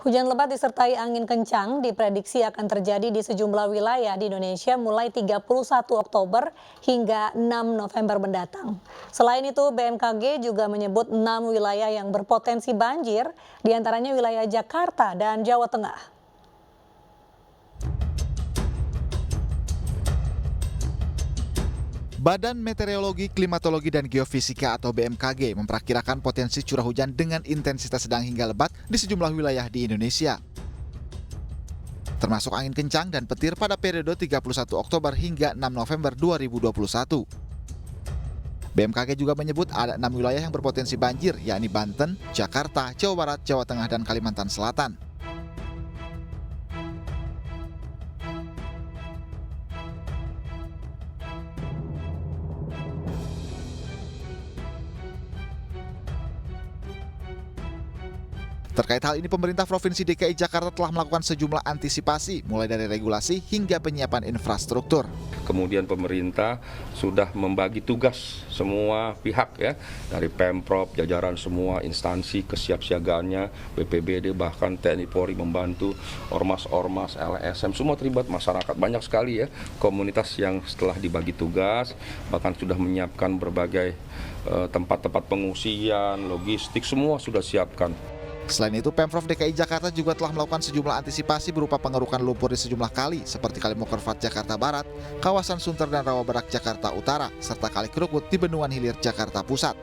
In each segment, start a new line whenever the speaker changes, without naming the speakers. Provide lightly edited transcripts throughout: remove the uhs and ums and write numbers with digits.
Hujan lebat disertai angin kencang diprediksi akan terjadi di sejumlah wilayah di Indonesia mulai 31 Oktober hingga 6 November mendatang. Selain itu, BMKG juga menyebut 6 wilayah yang berpotensi banjir, diantaranya wilayah Jakarta dan Jawa Tengah.
Badan Meteorologi, Klimatologi, dan Geofisika atau BMKG memperkirakan potensi curah hujan dengan intensitas sedang hingga lebat di sejumlah wilayah di Indonesia. Termasuk angin kencang dan petir pada periode 31 Oktober hingga 6 November 2021. BMKG juga menyebut ada 6 wilayah yang berpotensi banjir, yakni Banten, Jakarta, Jawa Barat, Jawa Tengah, dan Kalimantan Selatan. Terkait hal ini, pemerintah Provinsi DKI Jakarta telah melakukan sejumlah antisipasi, mulai dari regulasi hingga penyiapan infrastruktur.
Kemudian pemerintah sudah membagi tugas semua pihak ya, dari Pemprov, jajaran semua instansi kesiapsiagaannya, BPBD, bahkan TNI Polri membantu, ormas-ormas, LSM, semua terlibat, masyarakat. Banyak sekali ya komunitas yang setelah dibagi tugas, bahkan sudah menyiapkan berbagai tempat-tempat pengungsian, logistik, semua sudah siapkan.
Selain itu, Pemprov DKI Jakarta juga telah melakukan sejumlah antisipasi berupa pengerukan lumpur di sejumlah kali seperti Kali Mokerfat Jakarta Barat, kawasan Sunter dan Rawabarak Jakarta Utara, serta Kali Kerukut di Bendungan Hilir Jakarta Pusat.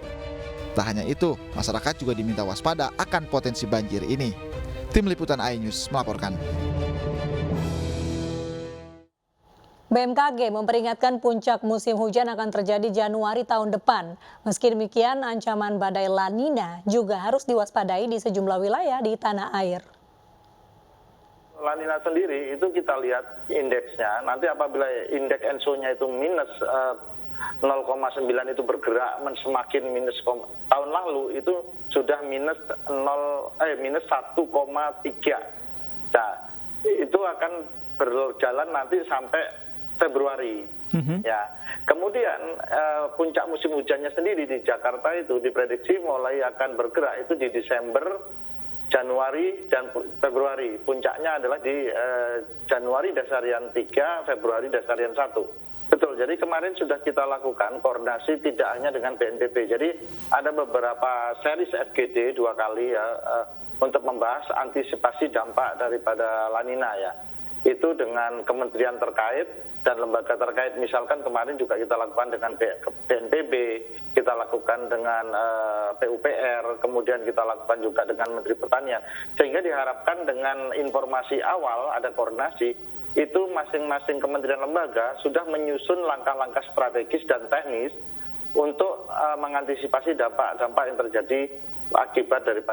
Tak hanya itu, masyarakat juga diminta waspada akan potensi banjir ini. Tim Liputan iNews melaporkan.
BMKG memperingatkan puncak musim hujan akan terjadi Januari tahun depan. Meski demikian, ancaman badai La Nina juga harus diwaspadai di sejumlah wilayah di tanah air.
La Nina sendiri itu kita lihat indeksnya, nanti apabila indeks ENSO-nya itu minus 0,9 itu bergerak semakin minus, tahun lalu itu sudah minus 1,3. Nah, itu akan berjalan nanti sampai Februari. Ya. Kemudian puncak musim hujannya sendiri di Jakarta itu diprediksi mulai akan bergerak itu di Desember, Januari, dan Februari. Puncaknya adalah di Januari Dasarian 3, Februari Dasarian 1. Betul, jadi kemarin sudah kita lakukan koordinasi tidak hanya dengan BNPB. Jadi ada beberapa series FGD 2 kali ya untuk membahas antisipasi dampak daripada La Nina ya. Itu dengan kementerian terkait dan lembaga terkait, misalkan kemarin juga kita lakukan dengan BNPB, kita lakukan dengan PUPR, kemudian kita lakukan juga dengan Menteri Pertanian, sehingga diharapkan dengan informasi awal ada koordinasi, itu masing-masing kementerian lembaga sudah menyusun langkah-langkah strategis dan teknis untuk mengantisipasi dampak yang terjadi akibat daripada